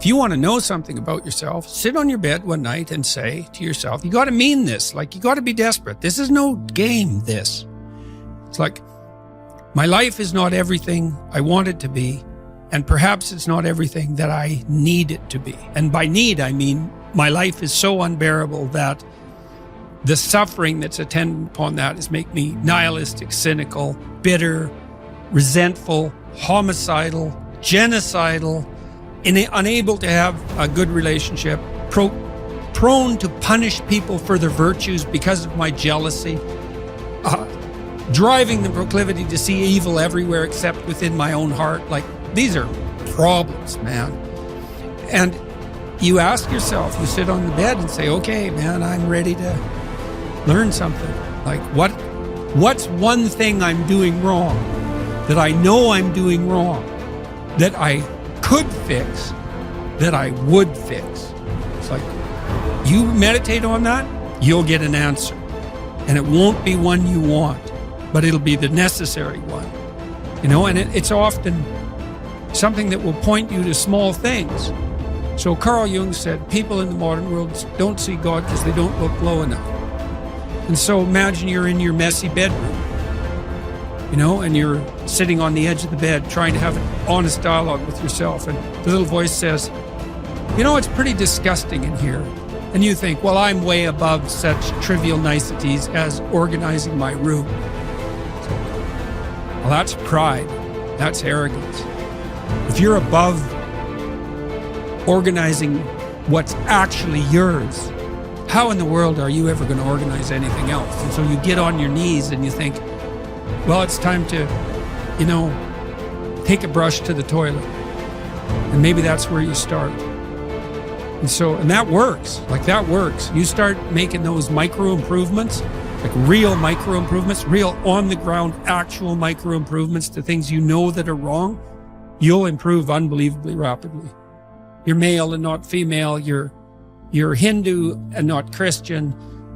If you want to know something about yourself, sit on your bed one night and say to yourself, you got to mean this. Like, you got to be desperate. This is no game, this. It's like, my life is not everything I want it to be, and perhaps it's not everything that I need it to be. And by need, I mean my life is so unbearable that the suffering that's attendant upon that is make me nihilistic, cynical, bitter, resentful, homicidal, genocidal, unable to have a good relationship, prone to punish people for their virtues because of my jealousy, driving the proclivity to see evil everywhere except within my own heart. Like, these are problems, man. And you ask yourself, you sit on the bed and say, okay, man, I'm ready to learn something. Like, what's one thing I'm doing wrong that I know I'm doing wrong that I could fix, that I would fix? It's like, you meditate on that, you'll get an answer. And it won't be one you want, but it'll be the necessary one. You know, and it's often something that will point you to small things. So Carl Jung said, people in the modern world don't see God because they don't look low enough. And so imagine you're in your messy bedroom, you know, and you're sitting on the edge of the bed trying to have an honest dialogue with yourself. And the little voice says, you know, it's pretty disgusting in here. And you think, well, I'm way above such trivial niceties as organizing my room. Well, that's pride. That's arrogance. If you're above organizing what's actually yours, how in the world are you ever going to organize anything else? And so you get on your knees and you think, well, it's time to, you know, take a brush to the toilet. And maybe that's where you start. And that works. Like, that works. You start making those micro improvements, like real micro improvements, real on the ground, actual micro improvements to things you know that are wrong, you'll improve unbelievably rapidly. You're male and not female. You're Hindu and not Christian.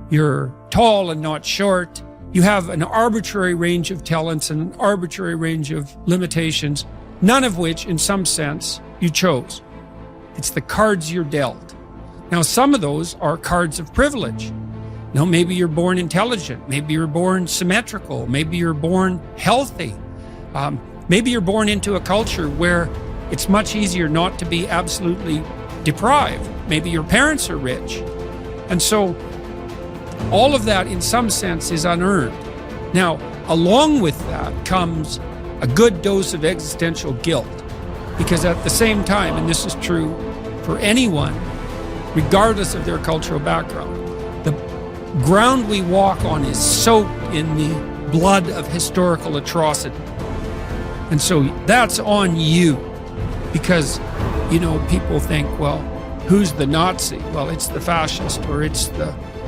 You're tall and not short. You have an arbitrary range of talents and an arbitrary range of limitations, none of which, in some sense, you chose. It's the cards you're dealt. Now, some of those are cards of privilege. Now, maybe you're born intelligent. Maybe you're born symmetrical. Maybe you're born healthy. Maybe you're born into a culture where it's much easier not to be absolutely deprived. Maybe your parents are rich. And so all of that, in some sense, is unearned. Now, along with that comes a good dose of existential guilt. Because at the same time, and this is true for anyone, regardless of their cultural background, the ground we walk on is soaked in the blood of historical atrocity. And so that's on you. Because, you know, people think, well, who's the Nazi? Well, it's the fascist,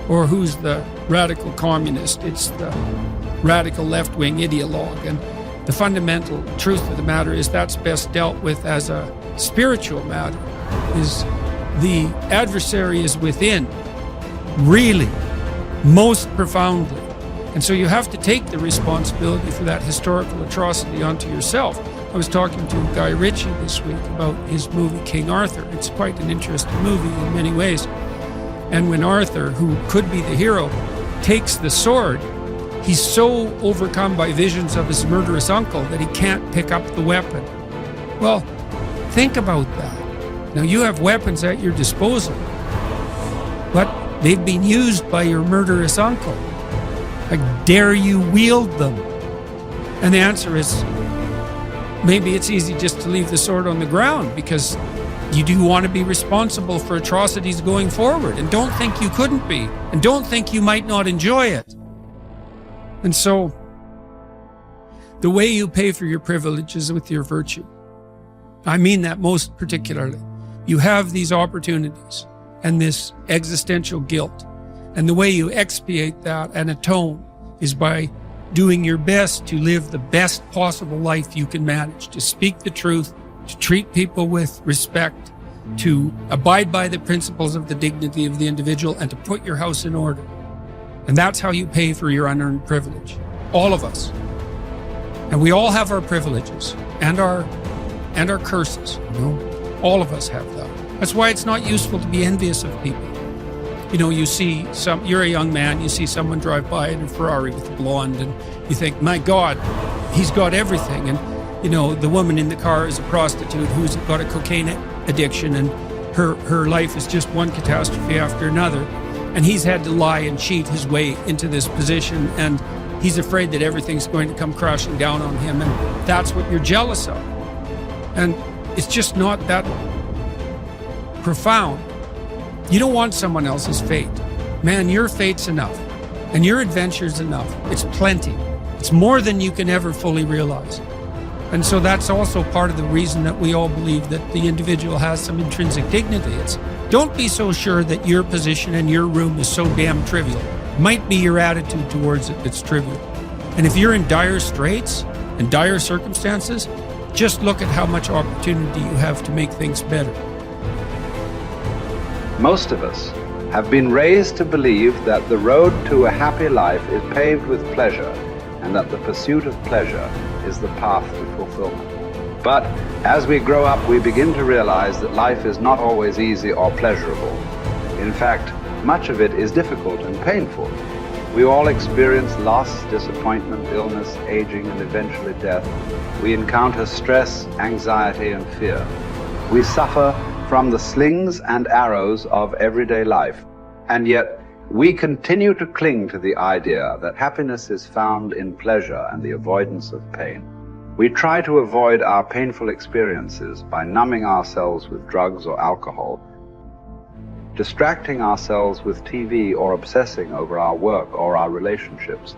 or who's the radical communist? It's the radical left-wing ideologue. And the fundamental truth of the matter is that's best dealt with as a spiritual matter. Is the adversary is within, really, most profoundly. And so you have to take the responsibility for that historical atrocity onto yourself. I was talking to Guy Ritchie this week about his movie King Arthur. It's quite an interesting movie in many ways. And when Arthur, who could be the hero, takes the sword, he's so overcome by visions of his murderous uncle that he can't pick up the weapon. Well, think about that. Now, you have weapons at your disposal, but they've been used by your murderous uncle. Like, dare you wield them? And the answer is, maybe it's easy just to leave the sword on the ground because you do want to be responsible for atrocities going forward, and don't think you couldn't be, and don't think you might not enjoy it. And so, the way you pay for your privilege is with your virtue. I mean that most particularly. You have these opportunities and this existential guilt. And the way you expiate that and atone is by doing your best to live the best possible life you can manage, to speak the truth, to treat people with respect, to abide by the principles of the dignity of the individual, and to put your house in order. And that's how you pay for your unearned privilege. All of us. And we all have our privileges and our curses, you know. All of us have that. That's why it's not useful to be envious of people. You know, you're a young man, you see someone drive by in a Ferrari with a blonde, and you think, my God, he's got everything. And, you know, the woman in the car is a prostitute who's got a cocaine addiction, and her life is just one catastrophe after another. And he's had to lie and cheat his way into this position, and he's afraid that everything's going to come crashing down on him, and that's what you're jealous of. And it's just not that profound. You don't want someone else's fate. Man, your fate's enough, and your adventure's enough. It's plenty. It's more than you can ever fully realize. And so that's also part of the reason that we all believe that the individual has some intrinsic dignity. It's don't be so sure that your position in your room is so damn trivial. Might be your attitude towards it that's trivial. And if you're in dire straits and dire circumstances, just look at how much opportunity you have to make things better. Most of us have been raised to believe that the road to a happy life is paved with pleasure, and that the pursuit of pleasure is the path to fulfillment. But as we grow up, we begin to realize that life is not always easy or pleasurable. In fact, much of it is difficult and painful. We all experience loss, disappointment, illness, aging, and eventually death. We encounter stress, anxiety, and fear. We suffer from the slings and arrows of everyday life, and yet we continue to cling to the idea that happiness is found in pleasure and the avoidance of pain. We try to avoid our painful experiences by numbing ourselves with drugs or alcohol, distracting ourselves with TV, or obsessing over our work or our relationships.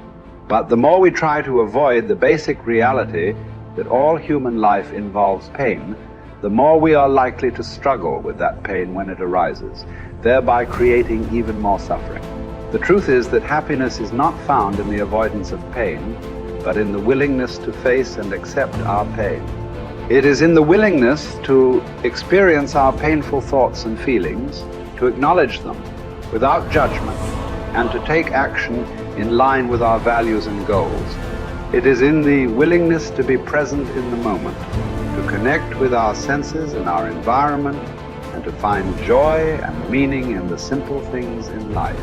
But the more we try to avoid the basic reality that all human life involves pain, the more we are likely to struggle with that pain when it arises, thereby creating even more suffering. The truth is that happiness is not found in the avoidance of pain, but in the willingness to face and accept our pain. It is in the willingness to experience our painful thoughts and feelings, to acknowledge them without judgment, and to take action in line with our values and goals. It is in the willingness to be present in the moment, to connect with our senses and our environment, and to find joy and meaning in the simple things in life.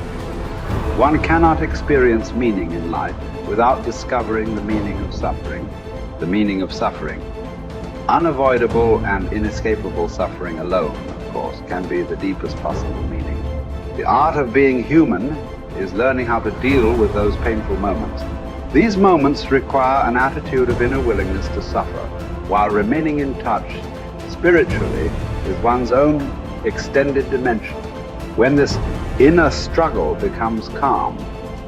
One cannot experience meaning in life without discovering the meaning of suffering. The meaning of suffering. Unavoidable and inescapable suffering alone, of course, can be the deepest possible meaning. The art of being human is learning how to deal with those painful moments. These moments require an attitude of inner willingness to suffer, while remaining in touch spiritually with one's own extended dimension. When this inner struggle becomes calm,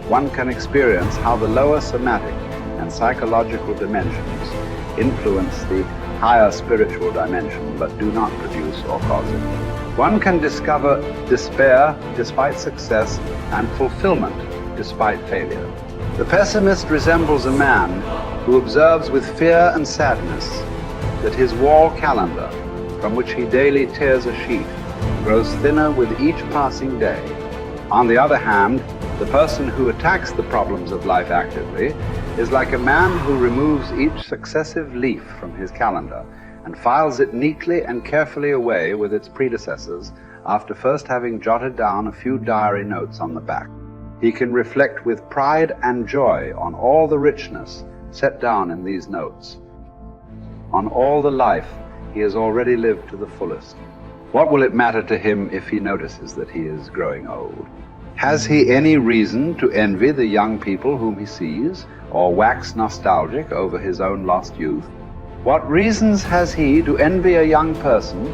one can experience how the lower somatic and psychological dimensions influence the higher spiritual dimension, but do not produce or cause it. One can discover despair despite success and fulfillment despite failure. The pessimist resembles a man who observes with fear and sadness that his wall calendar, from which he daily tears a sheet, grows thinner with each passing day. On the other hand, the person who attacks the problems of life actively is like a man who removes each successive leaf from his calendar and files it neatly and carefully away with its predecessors after first having jotted down a few diary notes on the back. He can reflect with pride and joy on all the richness set down in these notes, on all the life he has already lived to the fullest. What will it matter to him if he notices that he is growing old? Has he any reason to envy the young people whom he sees, or wax nostalgic over his own lost youth? What reasons has he to envy a young person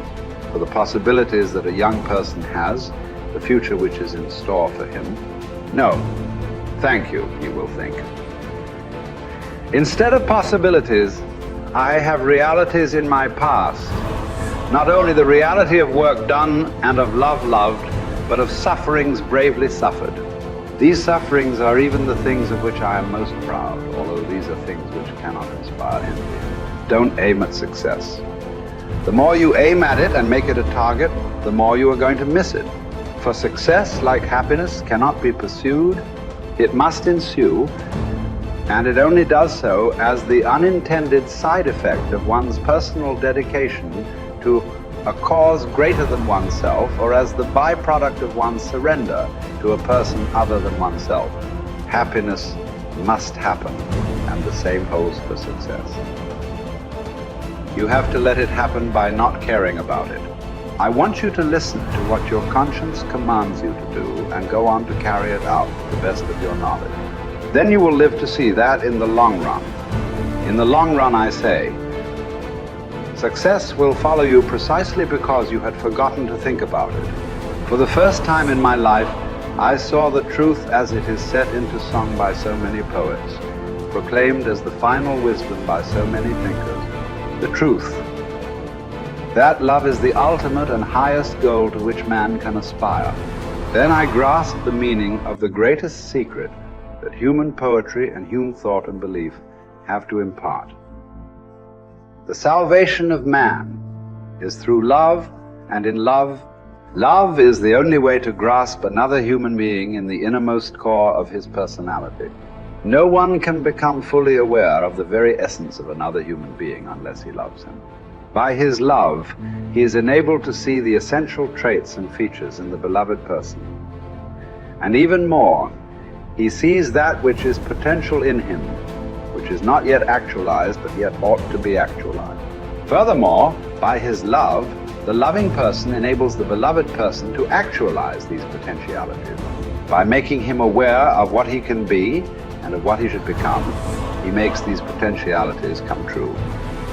for the possibilities that a young person has, the future which is in store for him? No. Thank you, he will think. Instead of possibilities, I have realities in my past. Not only the reality of work done and of love loved, but of sufferings bravely suffered. These sufferings are even the things of which I am most proud, although these are things which cannot inspire envy. Don't aim at success. The more you aim at it and make it a target, the more you are going to miss it. For success, like happiness, cannot be pursued. It must ensue, and it only does so as the unintended side effect of one's personal dedication to a cause greater than oneself, or as the byproduct of one's surrender to a person other than oneself. Happiness must happen, and the same holds for success. You have to let it happen by not caring about it. I want you to listen to what your conscience commands you to do and go on to carry it out to the best of your knowledge. Then you will live to see that in the long run. In the long run, I say, success will follow you precisely because you had forgotten to think about it. For the first time in my life, I saw the truth as it is set into song by so many poets, proclaimed as the final wisdom by so many thinkers. The truth. That love is the ultimate and highest goal to which man can aspire. Then I grasped the meaning of the greatest secret that human poetry and human thought and belief have to impart. The salvation of man is through love, and in love, love is the only way to grasp another human being in the innermost core of his personality. No one can become fully aware of the very essence of another human being unless he loves him. By his love, he is enabled to see the essential traits and features in the beloved person. And even more, he sees that which is potential in him, which is not yet actualized, but yet ought to be actualized. Furthermore, by his love, the loving person enables the beloved person to actualize these potentialities. By making him aware of what he can be and of what he should become, he makes these potentialities come true.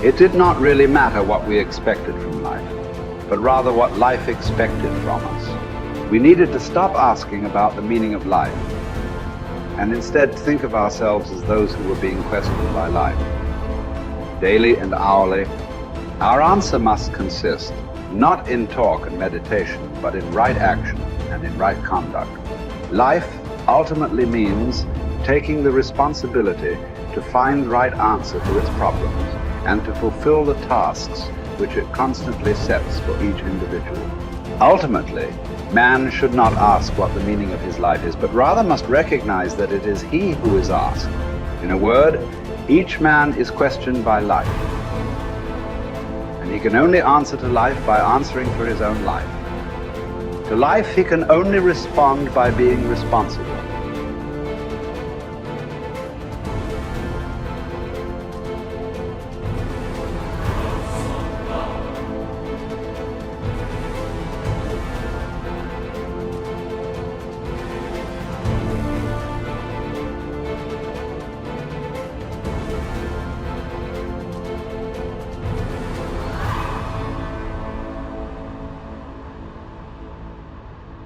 It did not really matter what we expected from life, but rather what life expected from us. We needed to stop asking about the meaning of life, and instead think of ourselves as those who were being questioned by life. Daily and hourly, our answer must consist not in talk and meditation, but in right action and in right conduct. Life ultimately means taking the responsibility to find right answer to its problems and to fulfill the tasks which it constantly sets for each individual. Ultimately, man should not ask what the meaning of his life is, but rather must recognize that it is he who is asked. In a word, each man is questioned by life, and he can only answer to life by answering for his own life. To life he can only respond by being responsible.